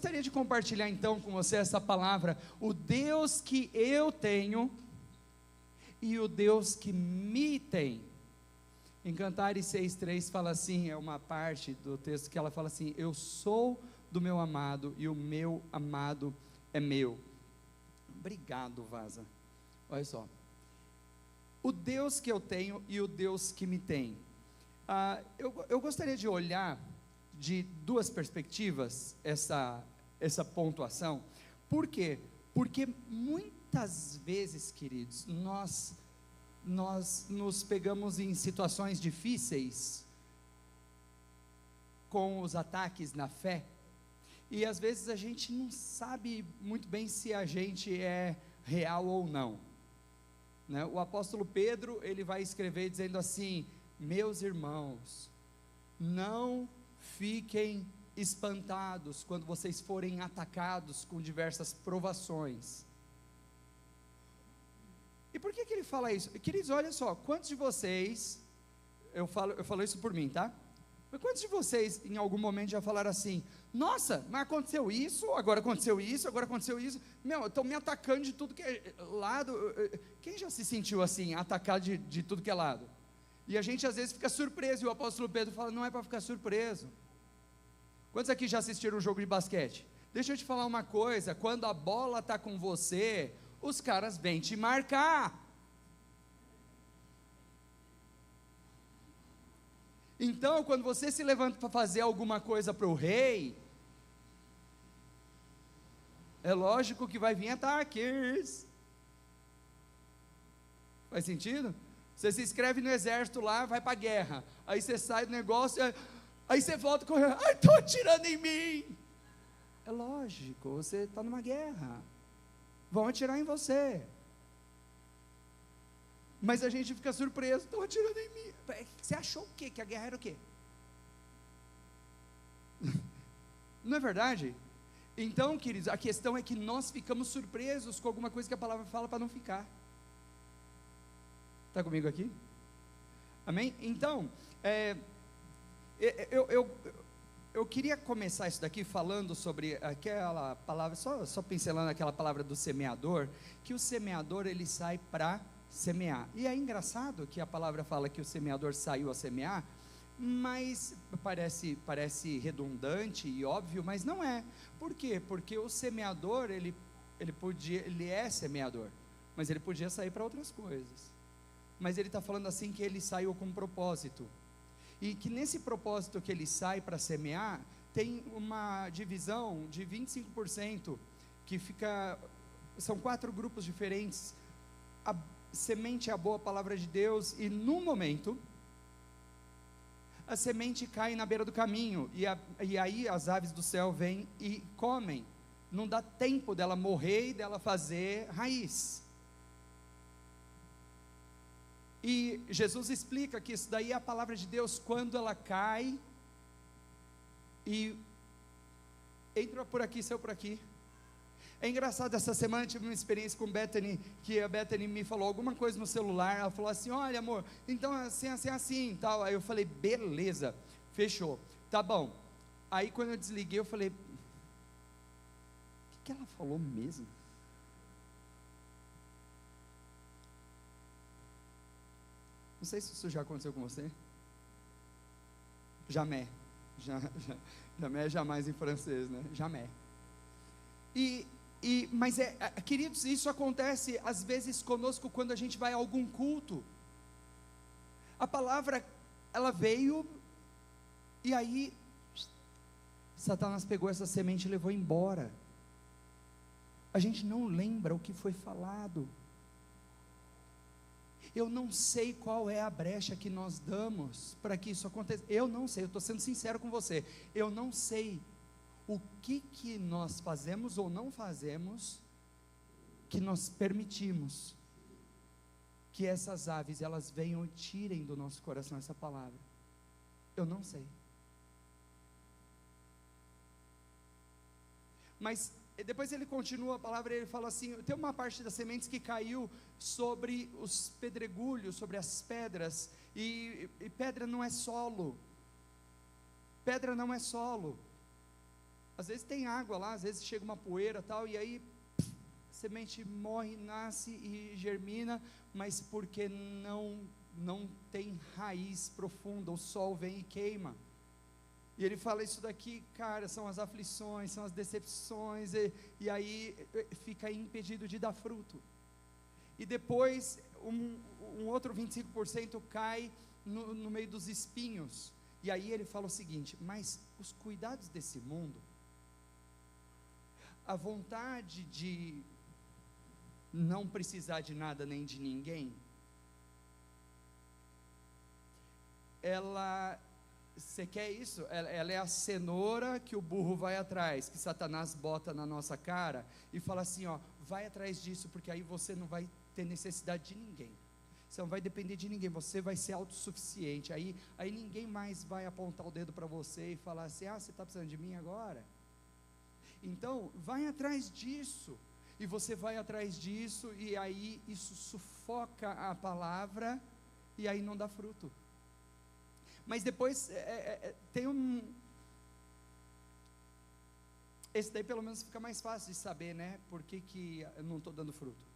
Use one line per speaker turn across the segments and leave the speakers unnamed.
Gostaria de compartilhar então com você essa palavra, o Deus que eu tenho e o Deus que me tem. Em Cantares 6,3 fala assim, é uma parte do texto que ela fala assim: eu sou do meu amado e o meu amado é meu. Obrigado, Vaza. Olha só, o Deus que eu tenho e o Deus que me tem. Eu gostaria de olhar de duas perspectivas essa pontuação. Por quê? Porque muitas vezes, queridos, nós nos pegamos em situações difíceis com os ataques na fé, e às vezes a gente não sabe muito bem se a gente é real ou não, né? O apóstolo Pedro, ele vai escrever dizendo assim: meus irmãos, não fiquem espantados quando vocês forem atacados com diversas provações. E por que ele fala isso? Queridos, olha só, quantos de vocês, eu falo isso por mim, tá? Mas quantos de vocês em algum momento já falaram assim: nossa, mas aconteceu isso, agora aconteceu isso, agora aconteceu isso, estão me atacando de tudo que é lado. Quem já se sentiu assim, atacado de tudo que é lado? E a gente às vezes fica surpreso, e o apóstolo Pedro fala: não é para ficar surpreso. Quantos aqui já assistiram um jogo de basquete? Deixa eu te falar uma coisa: quando a bola está com você, os caras vêm te marcar. Então, quando você se levanta para fazer alguma coisa para o rei, é lógico que vai vir ataques. Faz sentido? Você se inscreve no exército lá, vai para a guerra, aí você sai do negócio, aí você volta correndo: ai, estão atirando em mim. É lógico, você está numa guerra, vão atirar em você. Mas a gente fica surpreso: estão atirando em mim. Você achou o quê? Que a guerra era o quê? Não é verdade? Então, queridos, a questão é que nós ficamos surpresos com alguma coisa que a palavra fala para não ficar. Está comigo aqui? Amém? Então, eu queria começar isso daqui falando sobre aquela palavra, só pincelando aquela palavra do semeador, que o semeador ele sai para semear. E é engraçado que a palavra fala que o semeador saiu a semear, mas parece redundante e óbvio, mas não é. Por quê? Porque o semeador, ele é semeador, mas ele podia sair para outras coisas. Mas ele está falando assim que ele saiu com um propósito, e que nesse propósito que ele sai para semear, tem uma divisão de 25%, que são 4 grupos diferentes. A semente é a boa palavra de Deus, e num momento, a semente cai na beira do caminho, e aí as aves do céu vêm e comem, não dá tempo dela morrer e dela fazer raiz. E Jesus explica que isso daí é a palavra de Deus, quando ela cai, e entra por aqui, saiu por aqui. É engraçado, essa semana eu tive uma experiência com Bethany, que a Bethany me falou alguma coisa no celular. Ela falou assim: olha, amor, então assim, tal. Aí eu falei: beleza, fechou, tá bom. Aí quando eu desliguei, eu falei: o que ela falou mesmo? Não sei se isso já aconteceu com você. Jamais. Jamais é jamais em francês, né? Jamais. Mas queridos, isso acontece às vezes conosco quando a gente vai a algum culto. A palavra, ela veio, e aí Satanás pegou essa semente e levou embora. A gente não lembra o que foi falado. Eu não sei qual é a brecha que nós damos para que isso aconteça. Eu não sei, eu estou sendo sincero com você. Eu não sei o que nós fazemos ou não fazemos, que nós permitimos que essas aves, elas venham e tirem do nosso coração essa palavra. Eu não sei. Mas depois ele continua a palavra, ele fala assim: tem uma parte das sementes que caiu sobre os pedregulhos, sobre as pedras, e pedra não é solo. Pedra não é solo. Às vezes tem água lá, às vezes chega uma poeira tal, e aí a semente morre, nasce e germina, mas porque não tem raiz profunda, o sol vem e queima. E ele fala isso daqui, cara, são as aflições, são as decepções, e aí fica impedido de dar fruto. E depois um outro 25% cai no meio dos espinhos. E aí ele fala o seguinte: mas os cuidados desse mundo, a vontade de não precisar de nada nem de ninguém, você quer isso? Ela é a cenoura que o burro vai atrás, que Satanás bota na nossa cara e fala assim, ó, vai atrás disso, porque aí você não vai ter necessidade de ninguém, você não vai depender de ninguém, você vai ser autossuficiente, aí ninguém mais vai apontar o dedo para você e falar assim, você está precisando de mim agora? Então, vai atrás disso, e você vai atrás disso, e aí isso sufoca a palavra, e aí não dá fruto. Mas depois tem esse daí pelo menos fica mais fácil de saber, né? Por que eu não estou dando fruto.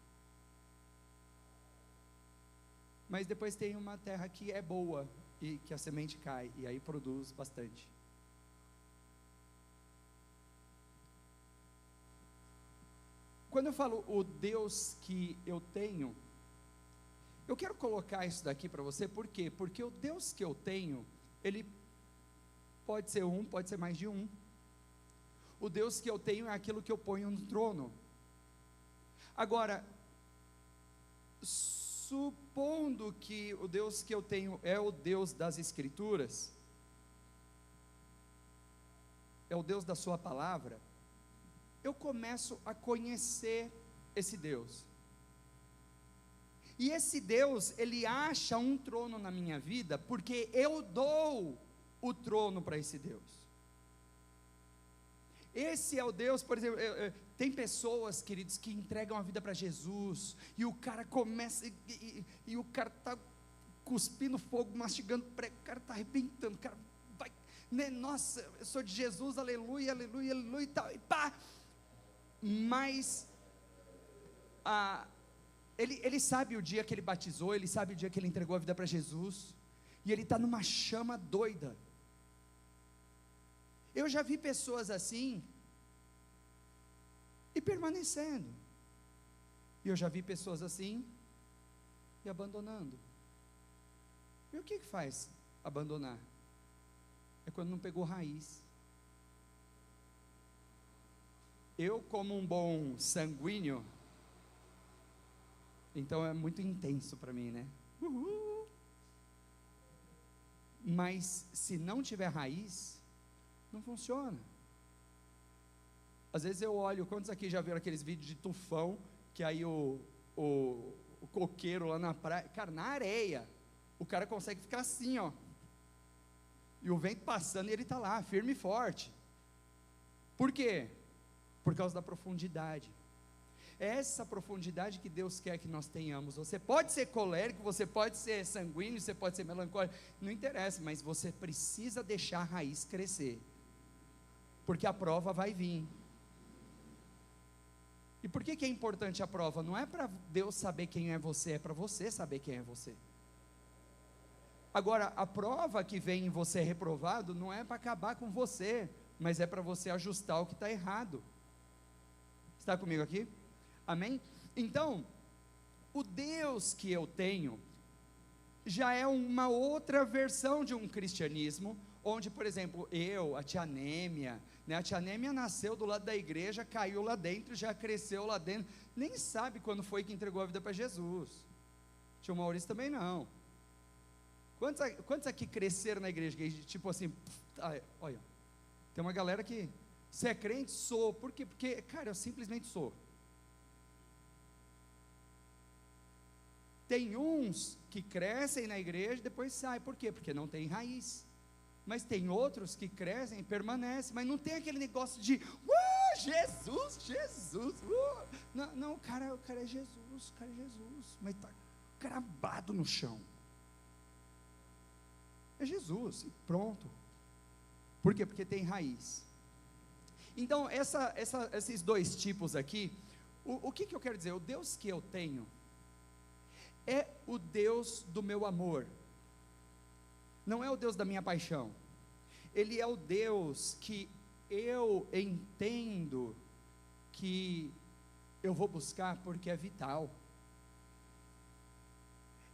Mas depois tem uma terra que é boa, e que a semente cai, e aí produz bastante. Quando eu falo o Deus que eu tenho, eu quero colocar isso daqui para você, por quê? Porque o Deus que eu tenho, ele pode ser pode ser mais de um. O Deus que eu tenho é aquilo que eu ponho no trono. Agora, supondo que o Deus que eu tenho é o Deus das Escrituras, é o Deus da sua palavra, eu começo a conhecer esse Deus. E esse Deus, ele acha um trono na minha vida, porque eu dou o trono para esse Deus. Esse é o Deus, por exemplo, tem pessoas, queridos, que entregam a vida para Jesus, e o cara começa, e o cara está cuspindo fogo, mastigando prego, o cara está arrebentando, o cara vai, né, nossa, eu sou de Jesus, aleluia, aleluia, aleluia, e tal, e pá, mas, ele sabe o dia que ele batizou, ele sabe o dia que ele entregou a vida para Jesus, e ele está numa chama doida. Eu já vi pessoas assim, e permanecendo, e eu já vi pessoas assim, e abandonando. E o que faz abandonar? É quando não pegou raiz. Eu, como um bom sanguíneo, então é muito intenso para mim, né? Uhul. Mas se não tiver raiz, não funciona. Às vezes eu olho, quantos aqui já viram aqueles vídeos de tufão, que aí o coqueiro lá na praia, cara, na areia, o cara consegue ficar assim, ó, e o vento passando e ele está lá, firme e forte. Por quê? Por causa da profundidade. É essa profundidade que Deus quer que nós tenhamos. Você pode ser colérico, você pode ser sanguíneo, você pode ser melancólico, não interessa, mas você precisa deixar a raiz crescer, porque a prova vai vir. E por que é importante a prova? Não é para Deus saber quem é você, é para você saber quem é você. Agora, a prova que vem em você reprovado, não é para acabar com você, mas é para você ajustar o que está errado. Está comigo aqui? Amém? Então, o Deus que eu tenho, já é uma outra versão de um cristianismo, onde, por exemplo, a tia Nêmia, né, a tia Nêmia nasceu do lado da igreja, caiu lá dentro, já cresceu lá dentro, nem sabe quando foi que entregou a vida para Jesus. Tio Maurício também não. Quantos aqui cresceram na igreja, tipo assim, olha, tem uma galera que, você é crente? Sou. Por quê? Porque, cara, eu simplesmente sou. Tem uns que crescem na igreja e depois saem. Por quê? Porque não tem raiz. Mas tem outros que crescem e permanecem, mas não tem aquele negócio de Jesus, não, o cara é Jesus, mas está cravado no chão. É Jesus, e pronto. Por quê? Porque tem raiz. Então, esses dois tipos aqui, o que eu quero dizer? O Deus que eu tenho é o Deus do meu amor, não é o Deus da minha paixão. Ele é o Deus que eu entendo que eu vou buscar porque é vital.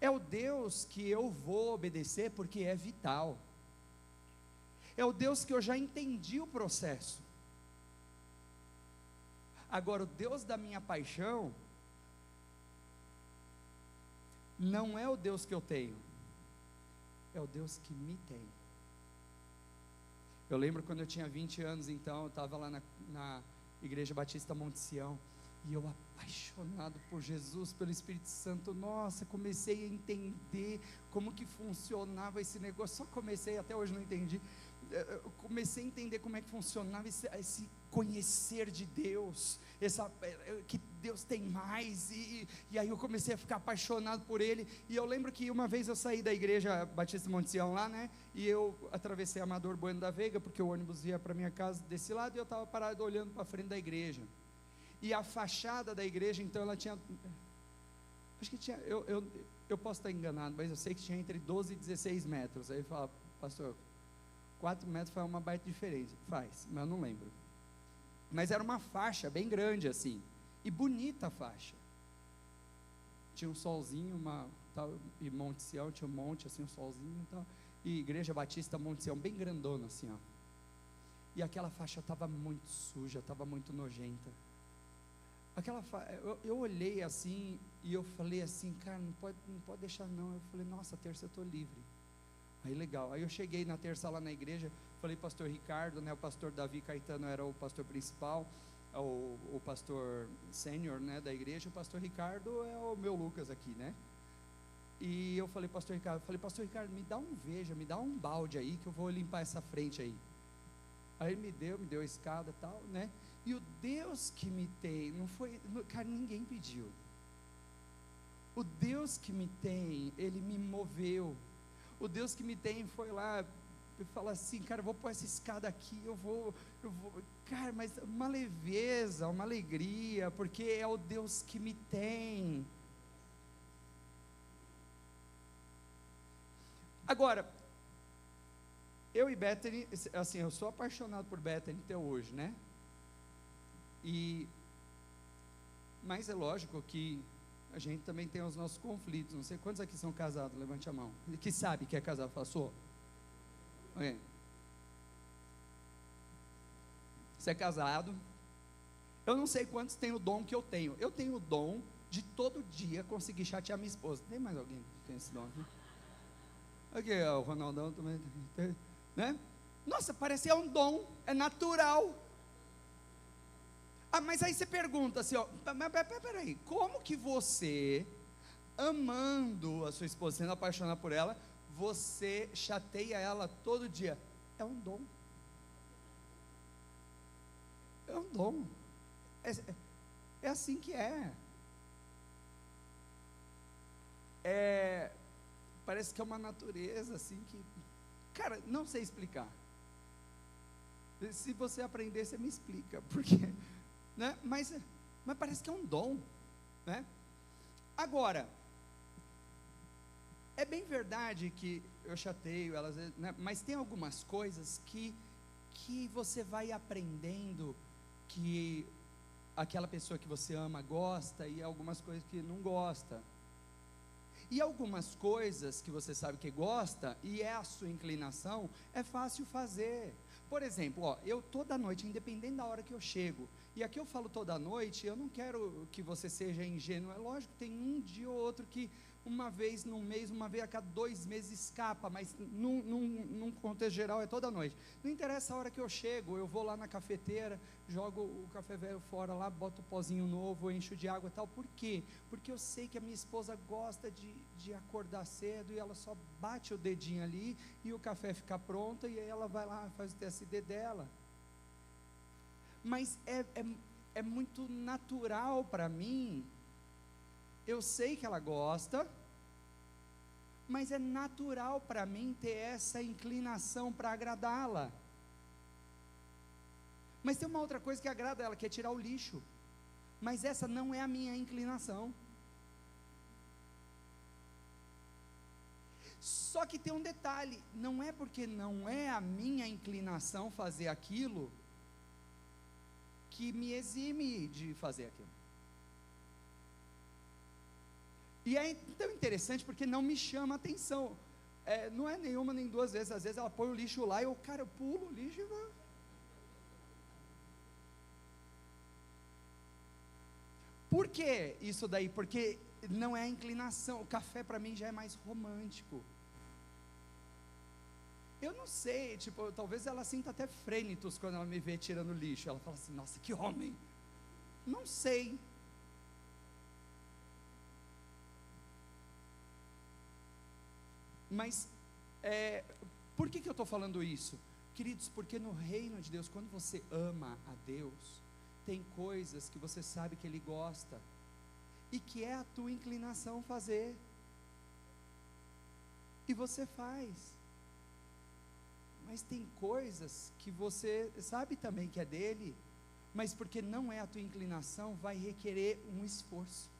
É o Deus que eu vou obedecer porque é vital. É o Deus que eu já entendi o processo. Agora, o Deus da minha paixão não é o Deus que eu tenho, é o Deus que me tem. Eu lembro quando eu tinha 20 anos, então, eu estava lá na Igreja Batista Monte Sião, e eu apaixonado por Jesus, pelo Espírito Santo, nossa, comecei a entender como que funcionava esse negócio, só comecei, até hoje não entendi, eu comecei a entender como é que funcionava esse conhecer de Deus, que Deus tem mais, e aí eu comecei a ficar apaixonado por Ele. E eu lembro que uma vez eu saí da Igreja Batista Monte Sião lá, né, e eu atravessei Amador Bueno da Veiga, porque o ônibus ia para minha casa desse lado, e eu estava parado olhando para frente da igreja, e a fachada da igreja, então ela tinha, acho que tinha, eu posso estar enganado, mas eu sei que tinha entre 12 e 16 metros, aí ele fala, pastor, 4 metros faz uma baita diferença, faz, mas eu não lembro, mas era uma faixa bem grande assim, e bonita a faixa, tinha um solzinho, e Monte Sião, tinha um monte assim, um solzinho e tal, e Igreja Batista Monte Sião, bem grandona assim, ó, e aquela faixa estava muito suja, estava muito nojenta, eu olhei assim, e eu falei assim, cara, não pode deixar não, eu falei, nossa, terça eu estou livre, aí legal, aí eu cheguei na terça lá na igreja, falei pastor Ricardo, né, o pastor Davi Caetano era o pastor principal, o pastor sênior, né, da igreja, o pastor Ricardo é o meu Lucas aqui, né, e eu falei, pastor Ricardo, me dá um veja, me dá um balde aí, que eu vou limpar essa frente aí ele me deu a escada e tal, né, e o Deus que me tem, cara, ninguém pediu, o Deus que me tem, Ele me moveu, o Deus que me tem foi lá, e fala assim, cara, eu vou pôr essa escada aqui, eu vou, cara, mas uma leveza, uma alegria, porque é o Deus que me tem. Agora, eu e Bethany, assim, eu sou apaixonado por Bethany até hoje, né, mas é lógico que a gente também tem os nossos conflitos, não sei quantos aqui são casados, levante a mão, que sabe que é casado, passou? Você é casado, eu não sei quantos tem o dom que eu tenho o dom de todo dia conseguir chatear minha esposa. Tem mais alguém que tem esse dom aqui? Aqui, o Ronaldão também, né? Nossa, parece que é um dom, é natural. Mas aí você pergunta assim, ó, mas peraí, como que você, amando a sua esposa, sendo apaixonado por ela, você chateia ela todo dia? É um dom. É um dom. É assim que parece que é uma natureza assim que, cara, não sei explicar. Se você aprender, você me explica, porque, né? Mas parece que é um dom, né? Agora, é bem verdade que eu chateio elas, né? Mas tem algumas coisas que você vai aprendendo que aquela pessoa que você ama gosta, e algumas coisas que não gosta, e algumas coisas que você sabe que gosta, e é a sua inclinação, é fácil fazer. Por exemplo, ó, eu toda noite, independente da hora que eu chego, e aqui eu falo toda noite, eu não quero que você seja ingênuo, é lógico, tem um dia ou outro que uma vez no mês, uma vez a cada 2 meses escapa, mas num contexto geral é toda noite. Não interessa a hora que eu chego, eu vou lá na cafeteira, jogo o café velho fora lá, boto o pozinho novo, encho de água e tal. Por quê? Porque eu sei que a minha esposa gosta de acordar cedo, e ela só bate o dedinho ali, e o café fica pronto, e aí ela vai lá, faz o TSD dela. Mas é muito natural para mim. Eu sei que ela gosta, mas é natural para mim ter essa inclinação para agradá-la. Mas tem uma outra coisa que agrada ela, que é tirar o lixo. Mas essa não é a minha inclinação. Só que tem um detalhe, não é porque não é a minha inclinação fazer aquilo, que me exime de fazer aquilo. E é tão interessante porque não me chama a atenção. Não é nenhuma nem duas vezes. Às vezes ela põe o lixo lá e eu pulo o lixo e vou. Por que isso daí? Porque não é a inclinação. O café para mim já é mais romântico. Eu não sei, talvez ela sinta até frênitos quando ela me vê tirando lixo. Ela fala assim, nossa, que homem. Não sei. Mas, por que eu estou falando isso? Queridos, porque no reino de Deus, quando você ama a Deus, tem coisas que você sabe que Ele gosta, e que é a tua inclinação fazer, e você faz. Mas tem coisas que você sabe também que é dele, mas porque não é a tua inclinação, vai requerer um esforço.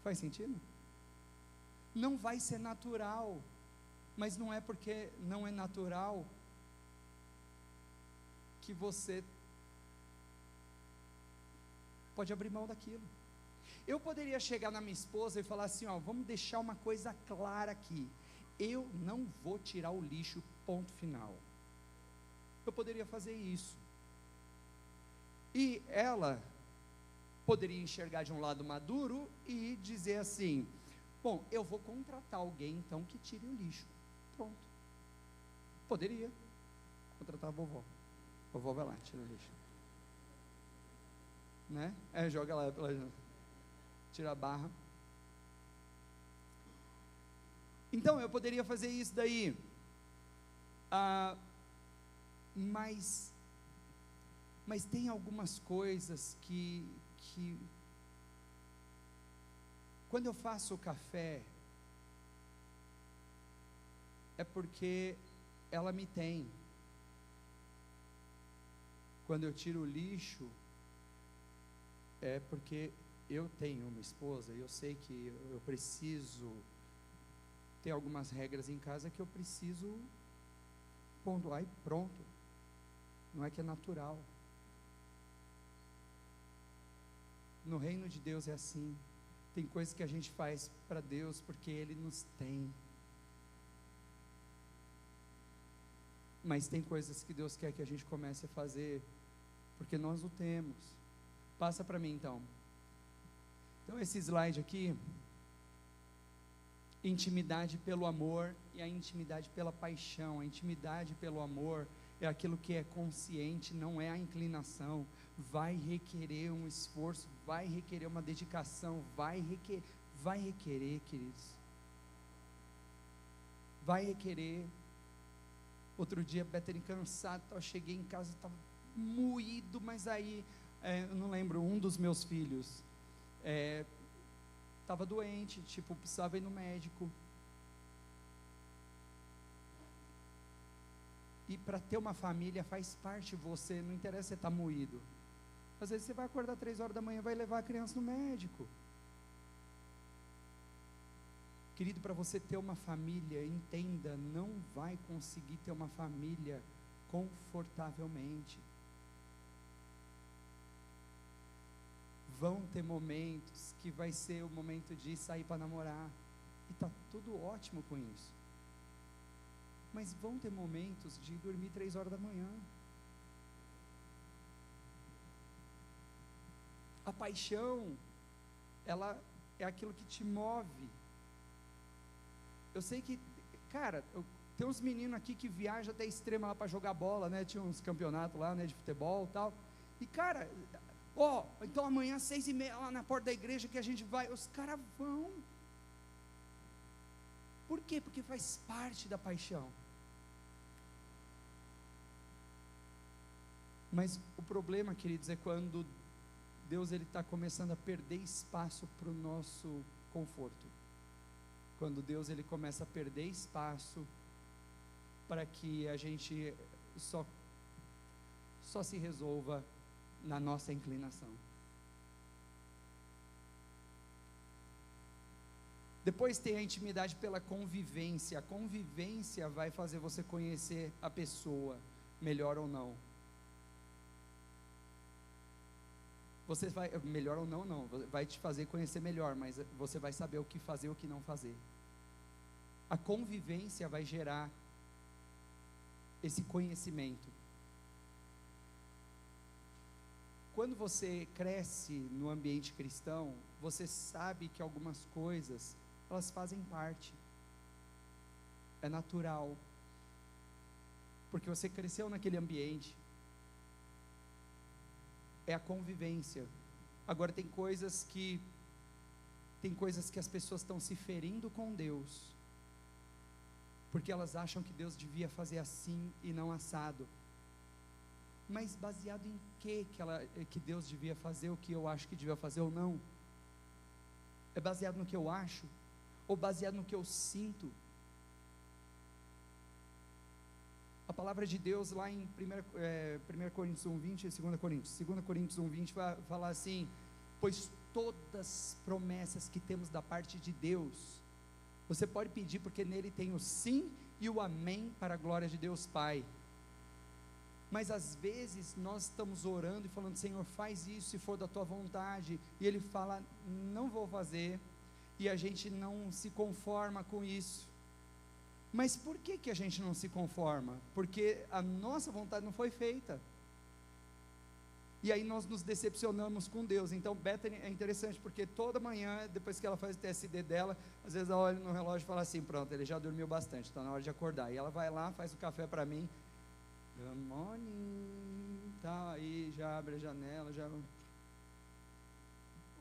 Faz sentido? Não vai ser natural, mas não é porque não é natural que você pode abrir mão daquilo. Eu poderia chegar na minha esposa e falar assim, vamos deixar uma coisa clara aqui, eu não vou tirar o lixo, ponto final. Eu poderia fazer isso, e ela poderia enxergar de um lado maduro e dizer assim, bom, eu vou contratar alguém então que tire o lixo, pronto. Poderia contratar a vovó vai lá, tira o lixo, né? Joga lá pela janela, tira a barra. Então eu poderia fazer isso daí, mas tem algumas coisas que quando eu faço o café, é porque ela me tem. Quando eu tiro o lixo, é porque eu tenho uma esposa, e eu sei que eu preciso ter algumas regras em casa que eu preciso pontuar e pronto. Não é que é natural. No reino de Deus é assim. Tem coisas que a gente faz para Deus porque Ele nos tem. Mas tem coisas que Deus quer que a gente comece a fazer porque nós o temos. Passa para mim então. Então esse slide aqui, intimidade pelo amor e a intimidade pela paixão. A intimidade pelo amor é aquilo que é consciente, não é a inclinação. Vai requerer um esforço, vai requerer uma dedicação, vai requerer, queridos. Vai requerer. Outro dia, Bethany cansado, eu cheguei em casa, estava moído, mas aí, eu não lembro, um dos meus filhos estava doente, precisava ir no médico. E para ter uma família faz parte de você, não interessa você estar moído. Às vezes você vai acordar 3 horas da manhã e vai levar a criança no médico. Querido, para você ter uma família, entenda, não vai conseguir ter uma família confortavelmente. Vão ter momentos que vai ser o momento de sair para namorar, e está tudo ótimo com isso. Mas vão ter momentos de dormir 3 horas da manhã. A paixão, ela é aquilo que te move. Eu sei que, cara, tem uns meninos aqui que viajam até Extrema lá para jogar bola, né? Tinha uns campeonatos lá, né, de futebol e tal. E cara, então amanhã às 6h30 lá na porta da igreja que a gente vai. Os caras vão. Por quê? Porque faz parte da paixão. Mas o problema, queridos, é quando Deus está começando a perder espaço para o nosso conforto. Quando Deus começa a perder espaço para que a gente só se resolva na nossa inclinação. Depois tem a intimidade pela convivência. A convivência vai fazer você conhecer a pessoa, melhor ou não. Você vai, melhor ou não, não, vai te fazer conhecer melhor, mas você vai saber o que fazer e o que não fazer. A convivência vai gerar esse conhecimento. Quando você cresce no ambiente cristão, você sabe que algumas coisas, elas fazem parte. É natural. Porque você cresceu naquele ambiente. É a convivência. Agora tem coisas que as pessoas estão se ferindo com Deus, porque elas acham que Deus devia fazer assim e não assado. Mas baseado em que Deus devia fazer o que eu acho que devia fazer ou não? É baseado no que eu acho? Ou baseado no que eu sinto? A palavra de Deus lá em 1 Coríntios 1:20 e 2 Coríntios 1:20 vai falar assim: pois todas as promessas que temos da parte de Deus, você pode pedir, porque nele tem o sim e o amém para a glória de Deus Pai. Mas às vezes nós estamos orando e falando: Senhor, faz isso se for da tua vontade, e Ele fala: não vou fazer, e a gente não se conforma com isso. Mas por que a gente não se conforma? Porque a nossa vontade não foi feita, e aí nós nos decepcionamos com Deus. Então Bethany é interessante, porque toda manhã, depois que ela faz o TSD dela, às vezes ela olha no relógio e fala assim: pronto, ele já dormiu bastante, está na hora de acordar. E ela vai lá, faz o café para mim, good morning, tá, aí já abre a janela, já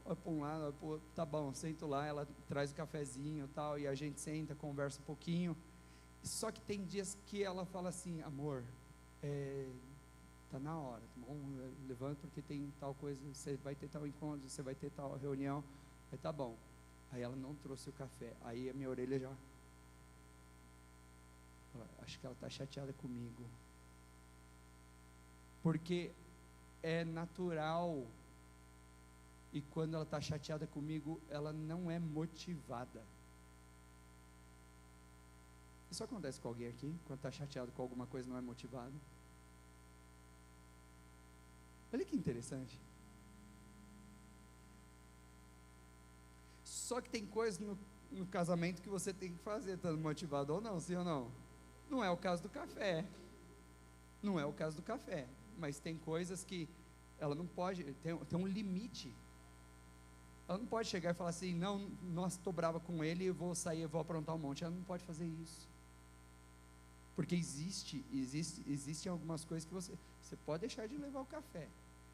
olha para um lado, olha para o outro, tá bom, sento lá, ela traz o cafezinho tal, e a gente senta, conversa um pouquinho. Só que tem dias que ela fala assim: amor, tá na hora, tá bom? Levanta porque tem tal coisa, você vai ter tal encontro, você vai ter tal reunião. Aí tá bom. Aí ela não trouxe o café, aí a minha orelha já, acho que ela está chateada comigo, porque é natural, e quando ela está chateada comigo, ela não é motivada. Isso acontece com alguém aqui? Quando está chateado com alguma coisa, não é motivado? Olha que interessante. Só que tem coisas no casamento que você tem que fazer, estando motivado ou não, sim ou não? Não é o caso do café. Não é o caso do café. Mas tem coisas que ela não pode, tem um limite. Ela não pode chegar e falar assim: não, nossa, estou brava com ele, eu vou sair, eu vou aprontar um monte. Ela não pode fazer isso. Porque existem algumas coisas que você pode deixar de levar o café,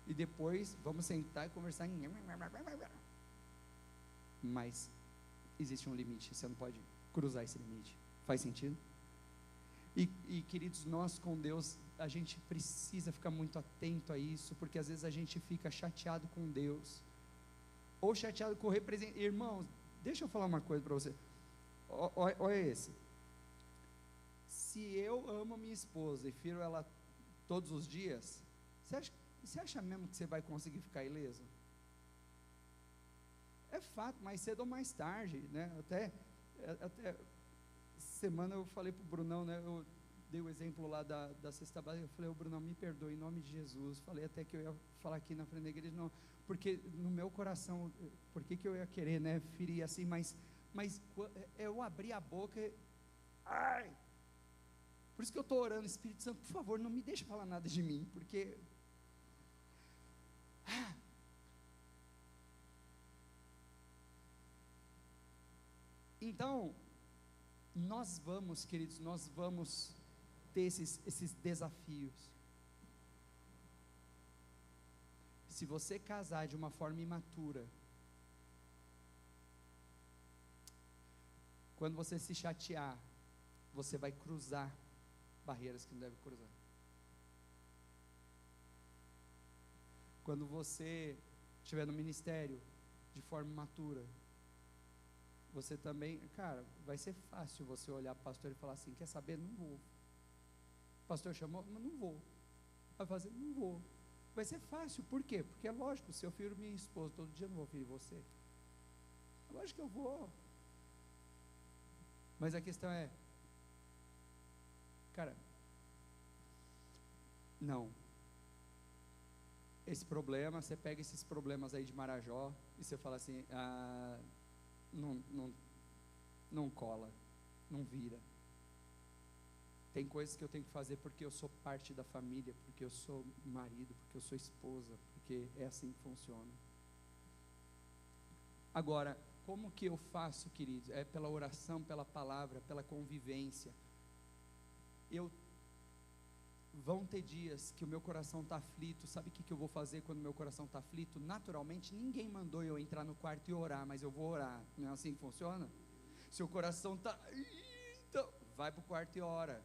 e depois vamos sentar e conversar mas existe um limite, você não pode cruzar esse limite. Faz sentido? E queridos, nós com Deus, a gente precisa ficar muito atento a isso, porque às vezes a gente fica chateado com Deus, ou chateado com o representante. Irmãos, deixa eu falar uma coisa para você. Olha esse. Se eu amo minha esposa e firo ela todos os dias, você acha mesmo que você vai conseguir ficar ileso? É fato, mais cedo ou mais tarde, né? Até semana eu falei para o Brunão, né? Eu dei o exemplo lá da cesta básica. Eu falei: ô Brunão, me perdoe em nome de Jesus. Falei até que eu ia falar aqui na frente da igreja, não, porque no meu coração, por que eu ia querer, né, ferir assim? Mas eu abri a boca, ai! Por isso que eu estou orando: Espírito Santo, por favor, não me deixe falar nada de mim, porque então, nós vamos, queridos, nós vamos ter esses desafios. Se você casar de uma forma imatura, quando você se chatear, você vai cruzar barreiras que não deve cruzar. Quando você estiver no ministério de forma imatura, você também, cara, vai ser fácil você olhar para o pastor e falar assim: quer saber, não vou. O pastor chamou, mas não vou. Vai fazer, não vou. Vai ser fácil, por quê? Porque é lógico, se eu filho minha esposa, todo dia eu não vou ferir você. É lógico que eu vou. Mas a questão é, cara, não. Esse problema, você pega esses problemas aí de Marajó e você fala assim, não cola, não vira. Tem coisas que eu tenho que fazer porque eu sou parte da família, porque eu sou marido, porque eu sou esposa, porque é assim que funciona. Agora, como que eu faço, queridos? É pela oração, pela palavra, pela convivência. Vão ter dias que o meu coração está aflito. Sabe o que eu vou fazer quando o meu coração está aflito? Naturalmente, ninguém mandou eu entrar no quarto e orar, mas eu vou orar. Não é assim que funciona? Se o coração está... Então, vai para o quarto e ora.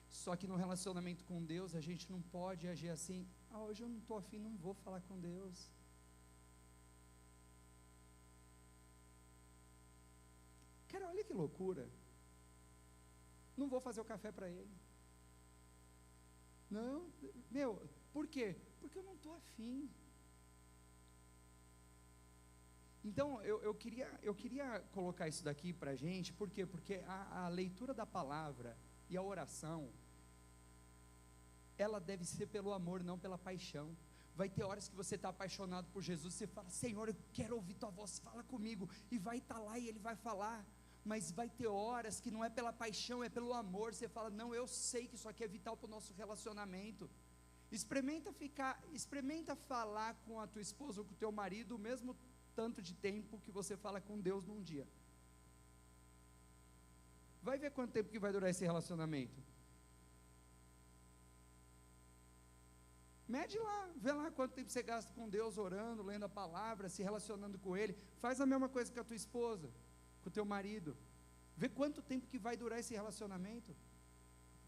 Só que no relacionamento com Deus, a gente não pode agir assim, hoje eu não estou afim, não vou falar com Deus. Cara, olha que loucura. Não vou fazer o café para ele. Não, por quê? Porque eu não estou afim. Então, eu queria colocar isso daqui para a gente, por quê? Porque a leitura da palavra e a oração, ela deve ser pelo amor, não pela paixão. Vai ter horas que você está apaixonado por Jesus, você fala, Senhor, eu quero ouvir tua voz, fala comigo, e vai estar lá e ele vai falar. Mas vai ter horas que não é pela paixão, é pelo amor. Você fala, não, eu sei que isso aqui é vital para o nosso relacionamento. Experimenta falar com a tua esposa ou com o teu marido o mesmo tanto de tempo que você fala com Deus num dia. Vai ver quanto tempo que vai durar esse relacionamento. Mede lá, vê lá quanto tempo você gasta com Deus, orando, lendo a palavra, se relacionando com Ele. Faz a mesma coisa com a tua esposa, com o teu marido. Vê quanto tempo que vai durar esse relacionamento.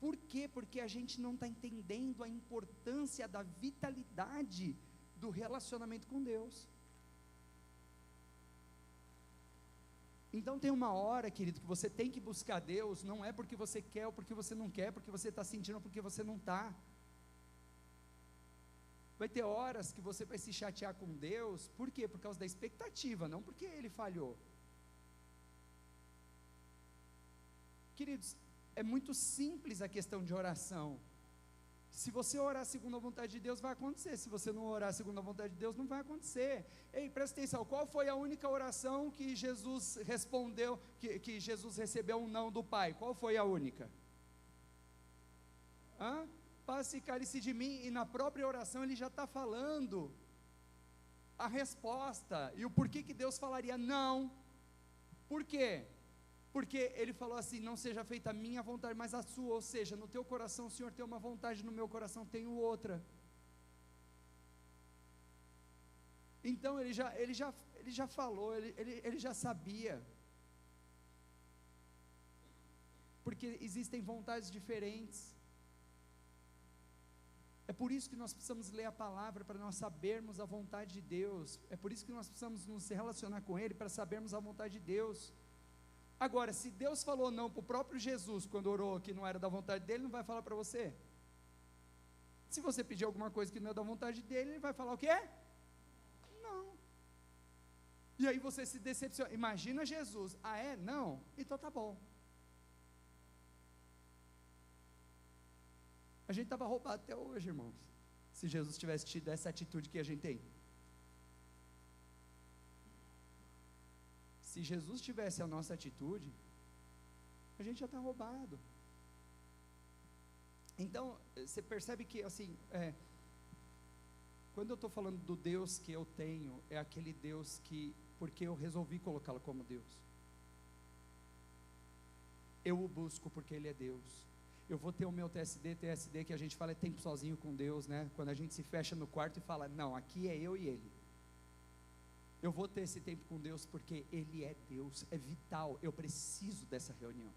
Por quê? Porque a gente não está entendendo a importância da vitalidade do relacionamento com Deus. Então tem uma hora, querido, que você tem que buscar Deus, não é porque você quer ou porque você não quer, porque você está sentindo ou porque você não está. Vai ter horas que você vai se chatear com Deus, por quê? Por causa da expectativa, não porque Ele falhou. Queridos, é muito simples a questão de oração. Se você orar segundo a vontade de Deus, vai acontecer. Se você não orar segundo a vontade de Deus, não vai acontecer. Ei, presta atenção, qual foi a única oração que Jesus respondeu, que Jesus recebeu um não do Pai? Qual foi a única? Passe e cálice de mim, e na própria oração ele já está falando a resposta, e o porquê que Deus falaria não. Por quê? Porque ele falou assim, não seja feita a minha vontade, mas a sua, ou seja, no teu coração o Senhor tem uma vontade, no meu coração tenho outra. Então ele já falou, ele já sabia, porque existem vontades diferentes. É por isso que nós precisamos ler a palavra, para nós sabermos a vontade de Deus. É por isso que nós precisamos nos relacionar com Ele, para sabermos a vontade de Deus. Agora, se Deus falou não para o próprio Jesus, quando orou que não era da vontade dele, não vai falar para você? Se você pedir alguma coisa que não é da vontade dele, ele vai falar o quê? Não. E aí você se decepciona. Imagina Jesus, não? Então tá bom. A gente estava roubado até hoje, irmãos, se Jesus tivesse tido essa atitude que a gente tem. Se Jesus tivesse a nossa atitude, a gente já está roubado. Então, você percebe que, assim, quando eu estou falando do Deus que eu tenho, é aquele Deus que, porque eu resolvi colocá-lo como Deus. Eu o busco porque Ele é Deus. Eu vou ter o meu TSD, que a gente fala é tempo sozinho com Deus, né? Quando a gente se fecha no quarto e fala, não, aqui é eu e Ele. Eu vou ter esse tempo com Deus porque Ele é Deus, é vital, eu preciso dessa reunião.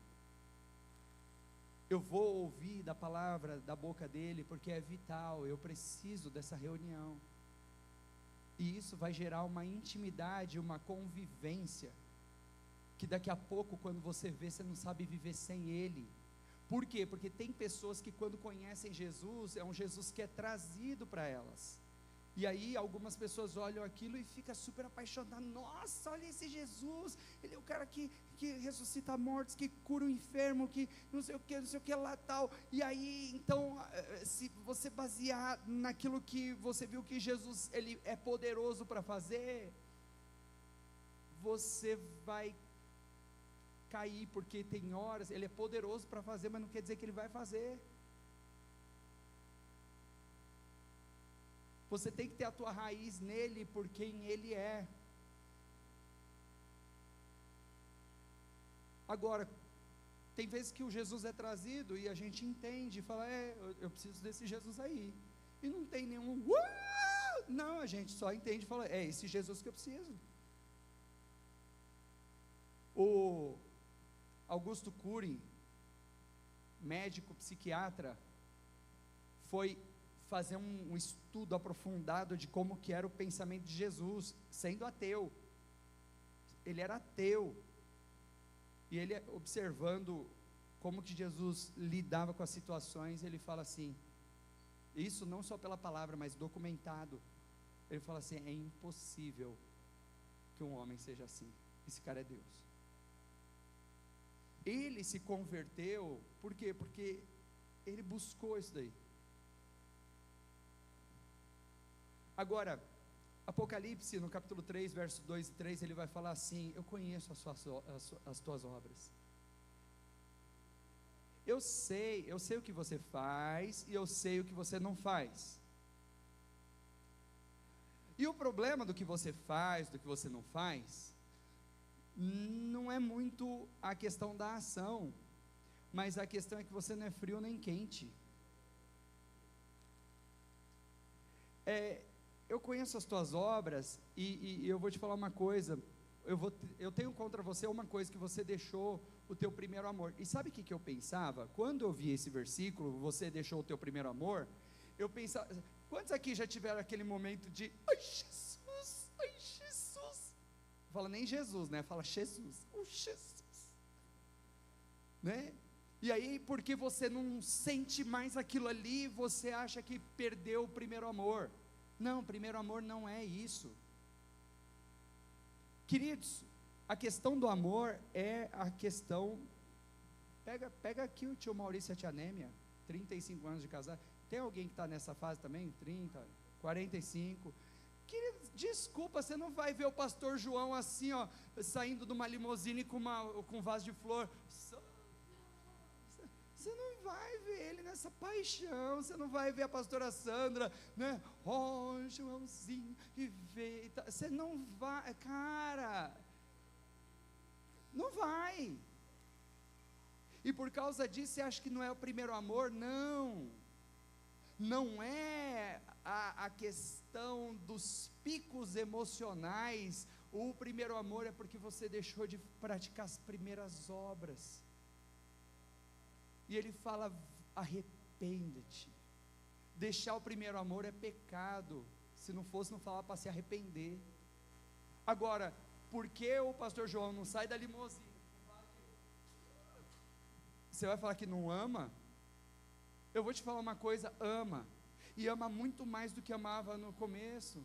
Eu vou ouvir da palavra, da boca dEle, porque é vital, eu preciso dessa reunião. E isso vai gerar uma intimidade, uma convivência. que daqui a pouco, quando você vê, você não sabe viver sem Ele. Por quê? Porque tem pessoas que quando conhecem Jesus, é um Jesus que é trazido para elas, e aí algumas pessoas olham aquilo e ficam super apaixonadas. Nossa, olha esse Jesus, ele é o cara que ressuscita mortos, que cura o enfermo, que não sei o que lá tal. E aí, então, se você basear naquilo que você viu que Jesus, ele é poderoso para fazer, você vai cair, porque tem horas, ele é poderoso para fazer, mas não quer dizer que ele vai fazer. Você tem que ter a tua raiz nele, por quem ele é. Agora, tem vezes que o Jesus é trazido e a gente entende, fala, eu preciso desse Jesus aí, e não tem nenhum, não, a gente só entende e fala, é esse Jesus que eu preciso. O Augusto Cury, médico, psiquiatra, foi fazer um estudo aprofundado de como que era o pensamento de Jesus, sendo ateu. Ele era ateu, e ele observando como que Jesus lidava com as situações, ele fala assim, isso não só pela palavra, mas documentado, ele fala assim, é impossível que um homem seja assim, esse cara é Deus. Ele se converteu, por quê? Porque ele buscou isso daí. Agora, Apocalipse, no capítulo 3, versos 2 e 3, ele vai falar assim, eu conheço as tuas obras, eu sei o que você faz, e eu sei o que você não faz, e o problema do que você faz, do que você não faz, não é muito a questão da ação, mas a questão é que você não é frio nem quente. Eu conheço as tuas obras, e eu vou te falar uma coisa, eu tenho contra você uma coisa, que você deixou o teu primeiro amor. E sabe o que eu pensava? Quando eu vi esse versículo, você deixou o teu primeiro amor, eu pensava, quantos aqui já tiveram aquele momento de, ai Jesus, fala nem Jesus, né? Fala Jesus, Jesus, né? E aí, porque você não sente mais aquilo ali, você acha que perdeu o primeiro amor. Não, primeiro amor não é isso. Queridos, a questão do amor é a questão, pega aqui o tio Maurício e a tia Nêmia, 35 anos de casado, tem alguém que está nessa fase também? 30, 45, querido, desculpa, você não vai ver o pastor João assim, ó, saindo de uma limusine com um vaso de flor, você não vai ver ele nessa paixão, você não vai ver a pastora Sandra, né, Joãozinho, e vê, você não vai, cara, não vai, e por causa disso, você acha que não é o primeiro amor? Não é a questão dos picos emocionais, o primeiro amor é porque você deixou de praticar as primeiras obras, e ele fala, arrepende-te, deixar o primeiro amor é pecado, se não fosse não falar para se arrepender. Agora, por que o pastor João não sai da limusine? Você vai falar que não ama? Eu vou te falar uma coisa, ama, e ama muito mais do que amava no começo.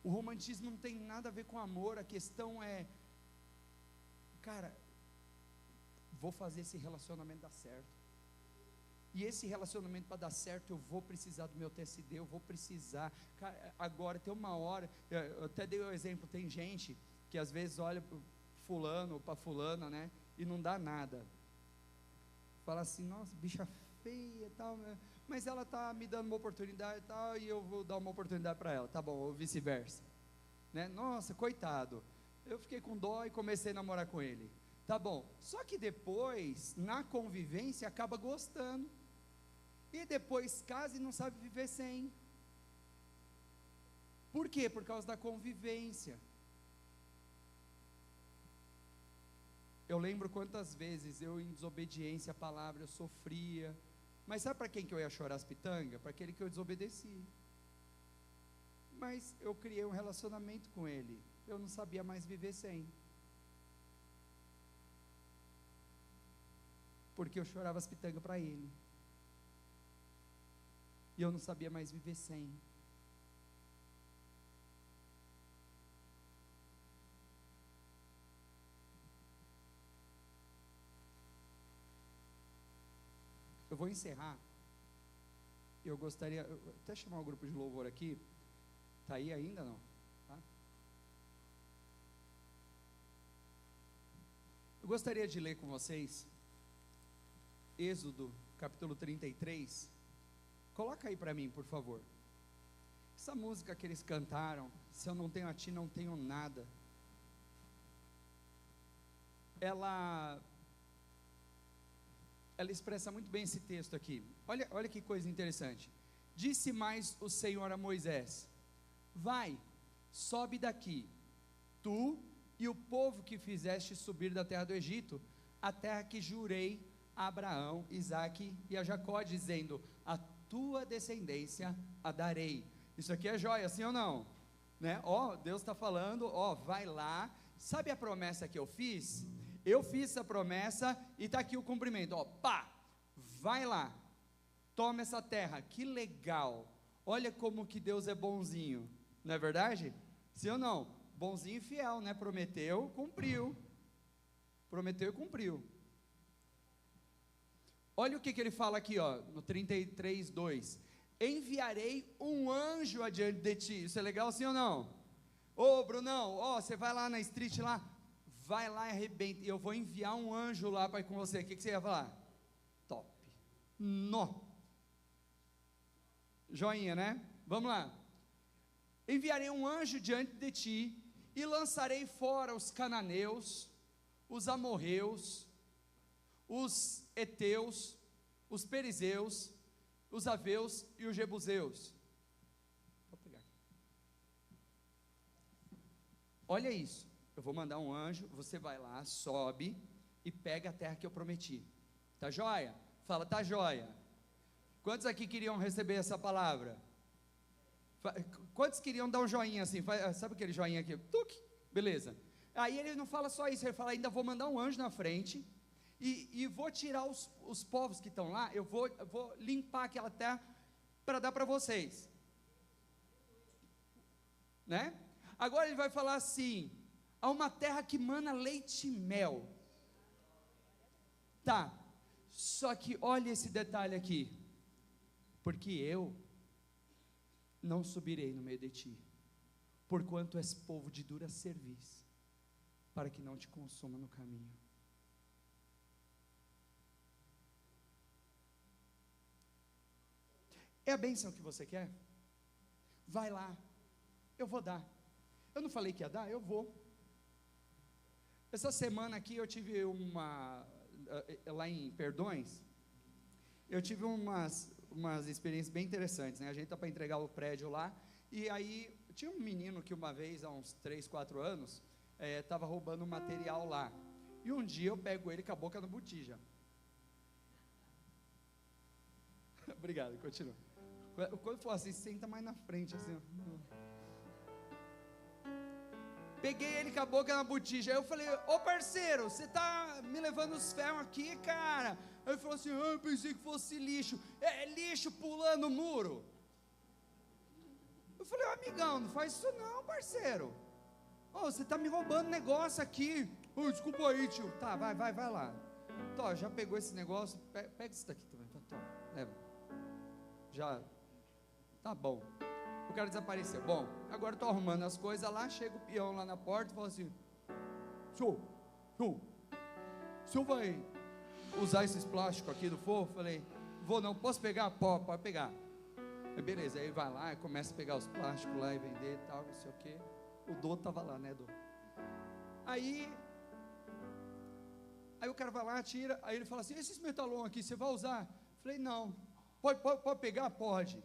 O romantismo não tem nada a ver com amor, a questão é, cara, vou fazer esse relacionamento dar certo, e esse relacionamento para dar certo, eu vou precisar do meu TSD, eu vou precisar, cara, agora tem uma hora, eu até dei o exemplo, tem gente que às vezes olha para fulano ou para fulana, né, e não dá nada, fala assim, nossa, bicha feia e tal, né? Mas ela está me dando uma oportunidade e tal, e eu vou dar uma oportunidade para ela, tá bom, ou vice-versa, né? Nossa, coitado, eu fiquei com dó e comecei a namorar com ele, tá bom, só que depois, na convivência, acaba gostando, e depois casa e não sabe viver sem. Por quê? Por causa da convivência. Eu lembro quantas vezes eu, em desobediência à palavra, eu sofria, mas sabe para quem que eu ia chorar as pitangas? Para aquele que eu desobedeci. Mas eu criei um relacionamento com ele, eu não sabia mais viver sem. Porque eu chorava as pitangas para ele. E eu não sabia mais viver sem. Eu vou encerrar. Eu gostaria, até chamar o grupo de louvor aqui. Está aí ainda não? Tá? Eu gostaria de ler com vocês Êxodo capítulo 33. Coloca aí para mim, por favor. Essa música que eles cantaram, se eu não tenho a ti, não tenho nada. Ela expressa muito bem esse texto aqui. Olha que coisa interessante. Disse mais o Senhor a Moisés: vai, sobe daqui, tu e o povo que fizeste subir da terra do Egito, a terra que jurei a Abraão, Isaque e a Jacó, dizendo: a tua descendência a darei. Isso aqui é joia, sim ou não? Né? Deus está falando, vai lá. Sabe a promessa que eu fiz? Eu fiz essa promessa e está aqui o cumprimento. Vai lá, toma essa terra. Que legal. Olha como que Deus é bonzinho, não é verdade? Sim ou não? Bonzinho e fiel, né? Prometeu, cumpriu. Prometeu e cumpriu. Olha o que ele fala aqui, no 33:2. Enviarei um anjo adiante de ti. Isso é legal, sim ou não? Brunão, você vai lá na street lá, vai lá e arrebenta. Eu vou enviar um anjo lá para ir com você. O que você ia falar? Top. Nó. Joinha, né? Vamos lá. Enviarei um anjo diante de ti e lançarei fora os cananeus, os amorreus, os heteus, os perizeus, os aveus e os jebuseus. Vou pegar. Olha isso. Eu vou mandar um anjo, você vai lá, sobe e pega a terra que eu prometi. Tá joia? Fala, tá joia. Quantos aqui queriam receber essa palavra? Quantos queriam dar um joinha assim? Sabe aquele joinha aqui? Tuc, beleza. Aí ele não fala só isso, ele fala: ainda vou mandar um anjo na frente e vou tirar os povos que estão lá, eu vou limpar aquela terra para dar para vocês, né? Agora ele vai falar assim: há uma terra que mana leite e mel. Tá, só que olha esse detalhe aqui: porque eu não subirei no meio de ti, porquanto és povo de dura cerviz, para que não te consuma no caminho. É a bênção que você quer? Vai lá, eu vou dar. Eu não falei que ia dar? Eu vou. Essa semana aqui eu tive lá em Perdões, eu tive umas experiências bem interessantes, né? A gente está para entregar o prédio lá, e aí tinha um menino que uma vez, há uns 3, 4 anos, estava roubando material lá, e um dia eu pego ele com a boca na botija. Obrigado, continua. Quando for assim, senta mais na frente, assim, peguei ele com a boca na botija. Aí eu falei: parceiro, você tá me levando os ferros aqui, cara? Aí ele falou assim: eu pensei que fosse lixo. É lixo pulando o muro. Eu falei: amigão, não faz isso não, parceiro. Você tá me roubando negócio aqui. Desculpa aí, tio. Tá, vai lá. Tó, já pegou esse negócio? Pega isso daqui também. Tó, leva. Já, tá bom. O cara desapareceu. Bom, agora estou arrumando as coisas lá. Chega o peão lá na porta e fala assim: senhor, o senhor vai usar esses plásticos aqui do forro? Falei: vou não, posso pegar? Pode pegar. Beleza, aí vai lá e começa a pegar os plásticos lá e vender e tal, não sei o que. O Dô estava lá, né, Dô? Aí o cara vai lá, tira. Aí ele fala assim: esses metalon aqui, você vai usar? Falei: não. Pode pegar? Pode.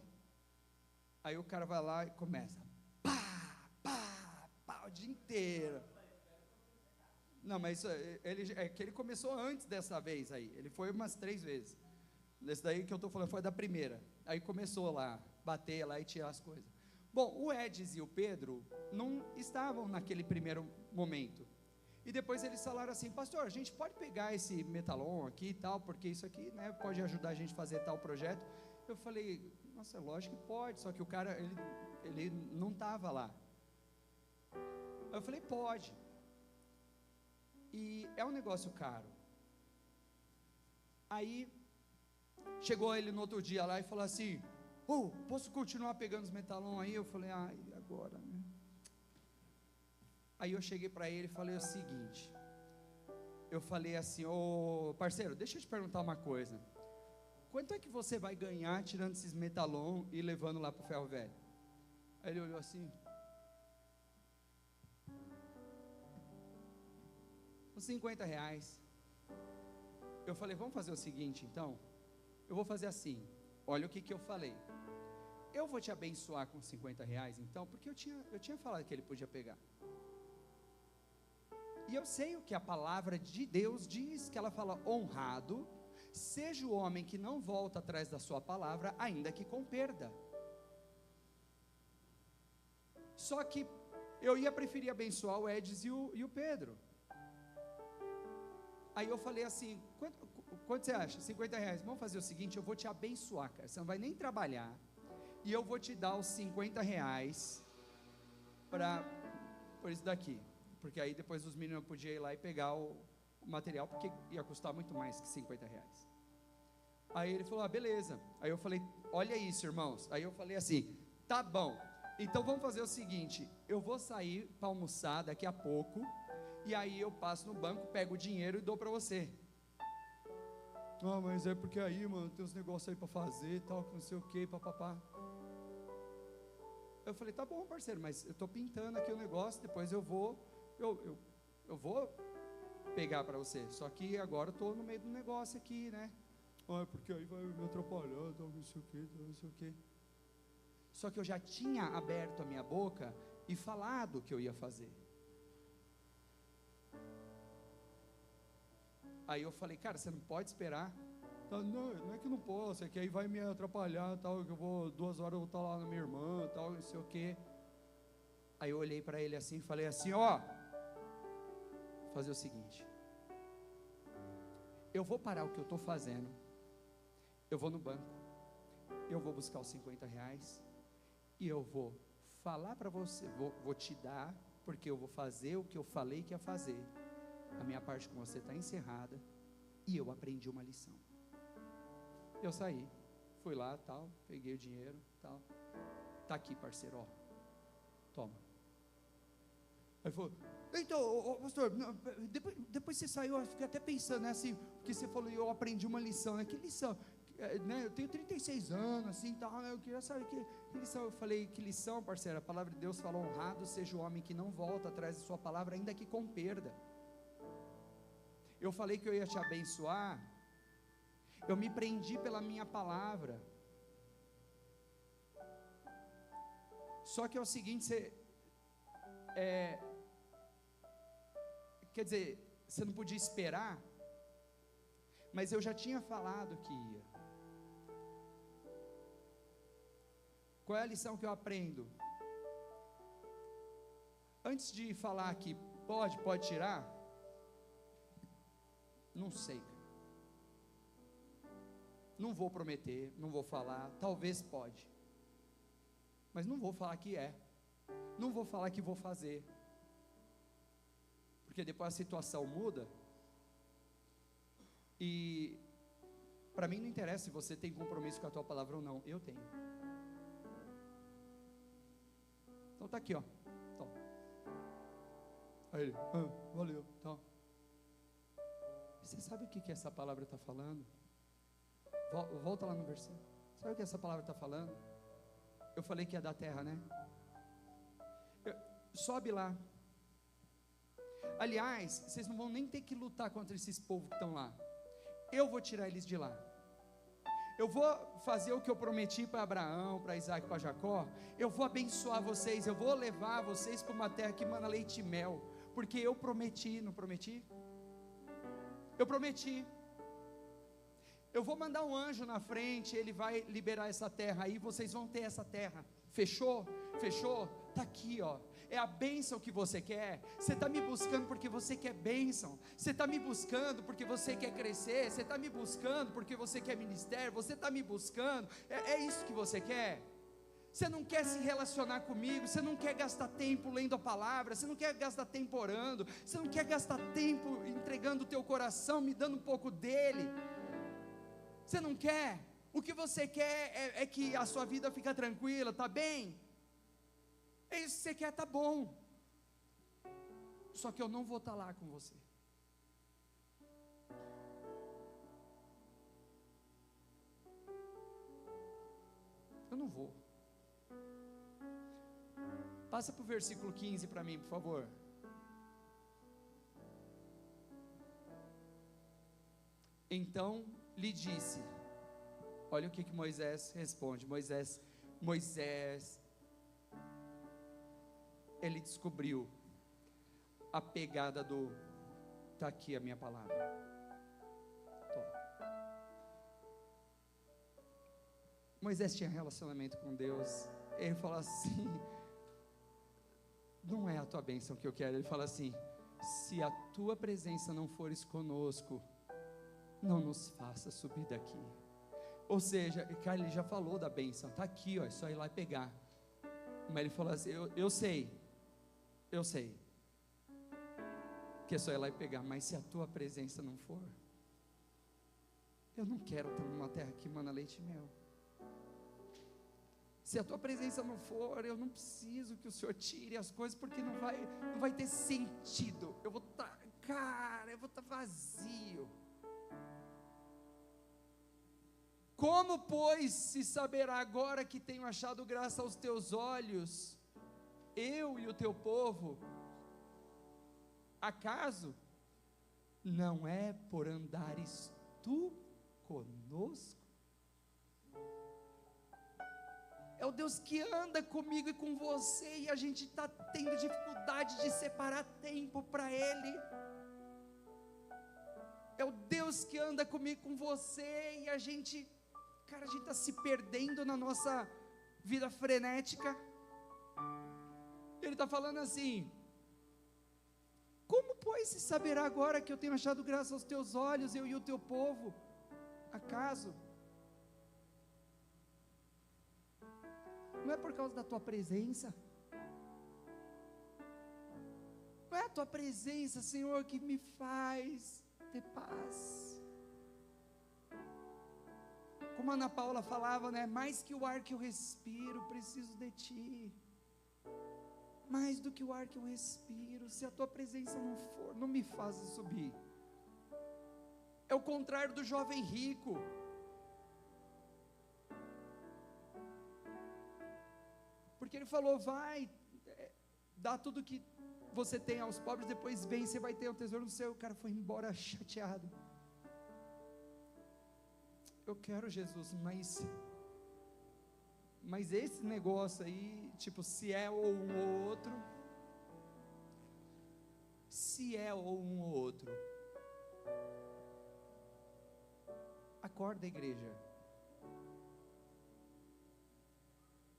Aí o cara vai lá e começa, pá, o dia inteiro. Não, mas ele começou antes dessa vez aí. Ele foi umas 3 vezes. Desse daí que eu estou falando foi da primeira. Aí começou lá, bater lá e tirar as coisas. Bom, o Edis e o Pedro não estavam naquele primeiro momento. E depois eles falaram assim: pastor, a gente pode pegar esse metalon aqui e tal, porque isso aqui, né, pode ajudar a gente a fazer tal projeto. Eu falei: nossa, lógico que pode, só que o cara, ele não estava lá. Eu falei: pode. E é um negócio caro. Aí, chegou ele no outro dia lá e falou assim: posso continuar pegando os metalon aí? Eu falei: e agora, né? Aí eu cheguei para ele e falei o seguinte, eu falei assim: ô parceiro, deixa eu te perguntar uma coisa, quanto é que você vai ganhar tirando esses metalon e levando lá para o ferro velho? Aí ele olhou assim: uns R$50. Eu falei: vamos fazer o seguinte então, eu vou fazer assim, olha o que eu falei, eu vou te abençoar com R$50 então, porque eu tinha falado que ele podia pegar. E eu sei o que a palavra de Deus diz, que ela fala: honrado seja o homem que não volta atrás da sua palavra, ainda que com perda. Só que eu ia preferir abençoar o Edis e o Pedro. Aí eu falei assim: quanto você acha? R$50. Vamos fazer o seguinte, eu vou te abençoar, cara, você não vai nem trabalhar, e eu vou te dar os R$50 por isso daqui, porque aí depois os meninos podiam ir lá e pegar o material, porque ia custar muito mais que R$50. Aí ele falou: beleza. Aí eu falei: olha isso, irmãos. Aí eu falei assim: tá bom, então vamos fazer o seguinte, eu vou sair para almoçar daqui a pouco, e aí eu passo no banco, pego o dinheiro e dou para você. Mas é porque aí, mano, tem uns negócios aí para fazer, tal, que não sei o que, papapá. Eu falei: tá bom, parceiro, mas eu estou pintando aqui o negócio, depois eu vou pegar para você, só que agora eu estou no meio do negócio aqui, né? É porque aí vai me atrapalhar, tal, não sei o que, não sei o que. Só que eu já tinha aberto a minha boca e falado o que eu ia fazer. Aí eu falei: cara, você não pode esperar. Não é que não posso, é que aí vai me atrapalhar, tal, que eu vou 2 horas eu vou estar lá na minha irmã, tal, não sei o que. Aí eu olhei para ele assim e falei assim: vou fazer o seguinte, eu vou parar o que eu estou fazendo, eu vou no banco, eu vou buscar os R$50 e eu vou falar para você, vou te dar, porque eu vou fazer o que eu falei que ia fazer. A minha parte com você está encerrada e eu aprendi uma lição. Eu saí, fui lá, tal, peguei o dinheiro, tal, tá aqui, parceiro, toma. Aí ele falou: então, pastor, depois você saiu, eu fiquei até pensando, né, assim, porque você falou: eu aprendi uma lição, né? Que lição? Né, eu tenho 36 anos, assim, tal, né, eu queria saber que lição. Eu falei: que lição, parceiro? A palavra de Deus fala: honrado seja o homem que não volta atrás de sua palavra, ainda que com perda. Eu falei que eu ia te abençoar, eu me prendi pela minha palavra. Só que é o seguinte, quer dizer, você não podia esperar, mas eu já tinha falado que ia. Qual é a lição que eu aprendo? Antes de falar que pode tirar, não sei, não vou prometer, não vou falar, talvez pode, mas não vou falar que não vou falar que vou fazer, porque depois a situação muda, e para mim não interessa se você tem compromisso com a tua palavra ou não, eu tenho. Então tá aqui, então. Aí ele: valeu, então. Você sabe o que essa palavra está falando? Volta lá no versículo. Sabe o que essa palavra está falando? Eu falei que ia dar terra, né? Sobe lá. Aliás, vocês não vão nem ter que lutar contra esses povos que estão lá. Eu vou tirar eles de lá. Eu vou fazer o que eu prometi para Abraão, para Isaac, para Jacó. Eu vou abençoar vocês. Eu vou levar vocês para uma terra que mana leite e mel. Porque eu prometi, não prometi? Eu prometi. Eu vou mandar um anjo na frente, ele vai liberar essa terra aí, vocês vão ter essa terra Fechou? Fechou? Está aqui, ó. É a bênção que você quer. Você está me buscando porque você quer bênção. Você está me buscando porque você quer crescer. Você está me buscando porque você quer ministério. Você está me buscando. É isso que você quer. Você não quer se relacionar comigo. Você não quer gastar tempo lendo a palavra. Você não quer gastar tempo orando. Você não quer gastar tempo entregando o teu coração, me dando um pouco dele. Você não quer. O que você quer é que a sua vida fique tranquila, está bem? É isso que você quer, tá bom. Só que eu não vou estar lá com você. Eu não vou. Passa para o versículo 15 para mim, por favor. Então lhe disse. Olha o que Moisés responde. Moisés, ele descobriu a pegada do, está aqui a minha palavra. Moisés tinha relacionamento com Deus. Ele falou assim: não é a tua bênção que eu quero. Ele fala assim: se a tua presença não fores conosco, não nos faça subir daqui. Ou seja, cara, ele já falou da bênção, está aqui, ó, é só ir lá e pegar. Mas ele falou assim: eu sei que é só ir lá e pegar, mas se a tua presença não for, eu não quero estar numa terra que mana leite e mel. Se a tua presença não for, eu não preciso que o Senhor tire as coisas, porque não vai ter sentido. Eu vou estar vazio. Como, pois, se saberá agora que tenho achado graça aos teus olhos, eu e o teu povo? Acaso não é por andares tu conosco? É o Deus que anda comigo e com você, e a gente está tendo dificuldade de separar tempo para Ele. É o Deus que anda comigo e com você, e a gente está se perdendo na nossa vida frenética. Ele está falando assim: como, pois, se saberá agora que eu tenho achado graça aos teus olhos, eu e o teu povo? Acaso não é por causa da tua presença? Não é a tua presença, Senhor, que me faz ter paz? Como a Ana Paula falava, né? Mais que o ar que eu respiro, preciso de ti. Mais do que o ar que eu respiro, se a tua presença não for, não me faça subir. É o contrário do jovem rico. Porque ele falou: vai, dá tudo que você tem aos pobres, depois vem, você vai ter o tesouro no céu. O cara foi embora chateado. Eu quero Jesus, mas esse negócio aí, tipo, se é ou um ou outro, acorda, igreja.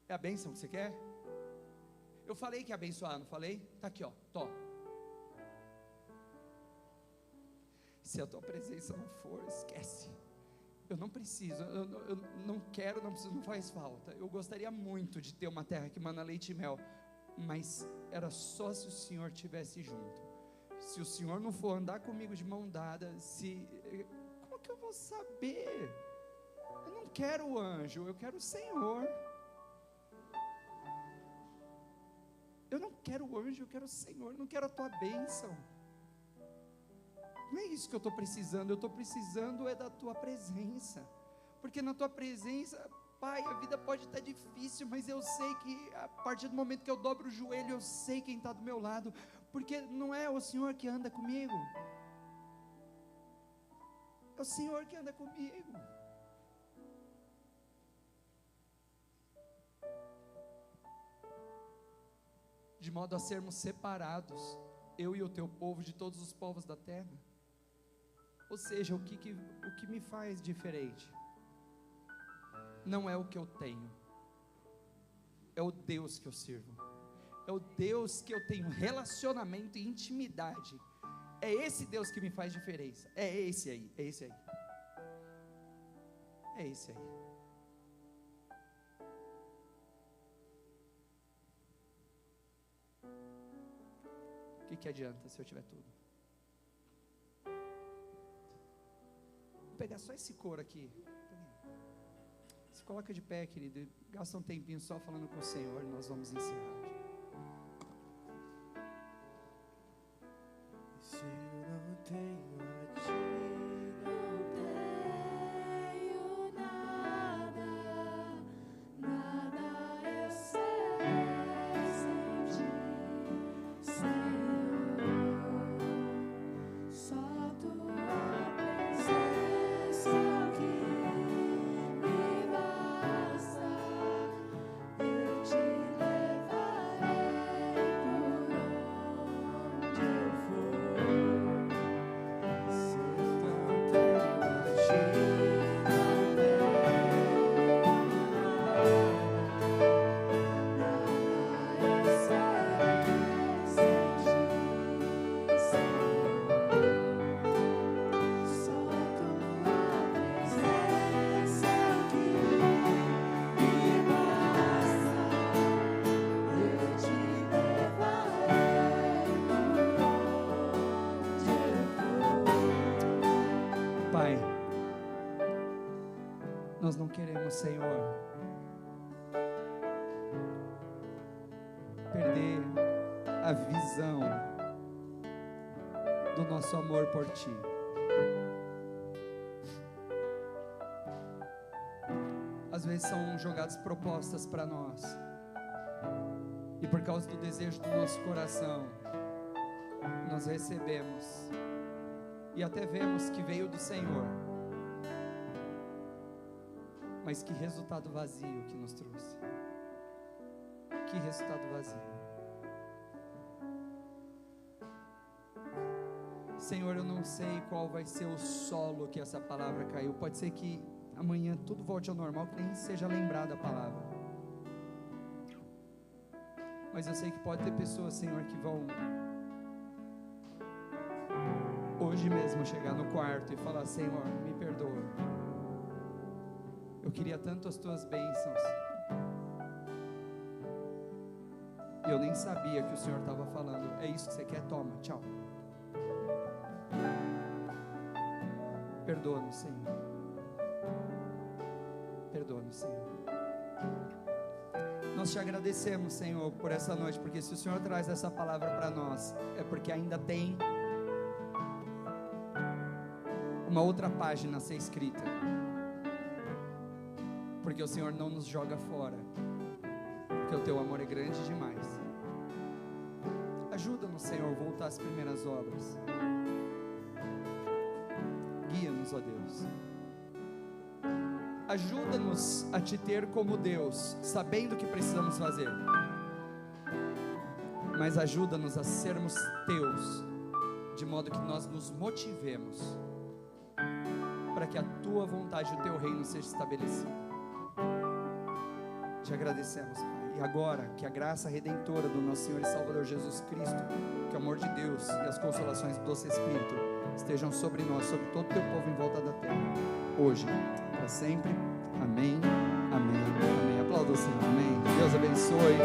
É a bênção que você quer? Eu falei que ia abençoar, não falei? Está aqui, ó, tó. Se a tua presença não for, esquece. Eu não preciso, eu não quero, não preciso, não faz falta. Eu gostaria muito de ter uma terra que mana leite e mel, mas era só se o Senhor estivesse junto. Se o Senhor não for andar comigo de mão dada, como que eu vou saber? Eu não quero o anjo, eu quero o Senhor. Eu não quero o anjo, eu quero o Senhor, eu não quero a tua bênção. Não é isso que eu estou precisando, eu estou precisando é da tua presença, porque na tua presença, Pai, a vida pode estar difícil, mas eu sei que a partir do momento que eu dobro o joelho, eu sei quem está do meu lado, porque não é o Senhor que anda comigo, é o Senhor que anda comigo. De modo a sermos separados, eu e o teu povo, de todos os povos da terra. Ou seja, o que me faz diferente não é o que eu tenho, é o Deus que eu sirvo, é o Deus que eu tenho relacionamento e intimidade. É esse Deus que me faz diferença. É esse aí, é esse aí. É esse aí. O que adianta se eu tiver tudo? Vou pegar só esse coro aqui. Se coloca de pé, querido. Gasta um tempinho só falando com o Senhor e nós vamos encerrar.
Se eu não tenho a ti,
Não tenho nada, nada eu sei sem ti, Senhor. Só tua presença que me basta. Eu te levarei por onde eu for.
se eu não tenho a ti,
Não tenho nada, eu sei sem ti, Senhor. Só tua presença que me basta. Eu te levarei por onde eu for.
Pai, nós não queremos, Senhor, perder a visão do nosso amor por Ti. Às vezes são jogadas propostas para nós, e por causa do desejo do nosso coração, nós recebemos, e até vemos que veio do Senhor, mas que resultado vazio que nos trouxe. Que resultado vazio. Senhor, eu não sei qual vai ser o solo que essa palavra caiu. Pode ser que amanhã tudo volte ao normal, que nem seja lembrada a palavra. Mas eu sei que pode ter pessoas, Senhor, que vão hoje mesmo chegar no quarto e falar: Senhor, me perdoa. Eu queria tanto as tuas bênçãos, e eu nem sabia que o Senhor estava falando. É isso que você quer? Toma, tchau. Perdoa-nos, Senhor. Perdoa-nos, Senhor. Nós te agradecemos, Senhor, por essa noite, porque se o Senhor traz essa palavra para nós, é porque ainda tem uma outra página a ser escrita, porque o Senhor não nos joga fora, porque o teu amor é grande demais. Ajuda-nos, Senhor, a voltar às primeiras obras. Guia-nos, ó Deus. Ajuda-nos a te ter como Deus, sabendo o que precisamos fazer, mas ajuda-nos a sermos teus, de modo que nós nos motivemos para que a tua vontade e o teu reino seja estabelecido. Te agradecemos, Pai. E agora, que a graça redentora do nosso Senhor e Salvador Jesus Cristo, que o amor de Deus e as consolações do doce Espírito estejam sobre nós, sobre todo o teu povo em volta da terra, hoje, para sempre. Amém, amém, amém. Aplauda o Senhor, amém. Deus abençoe.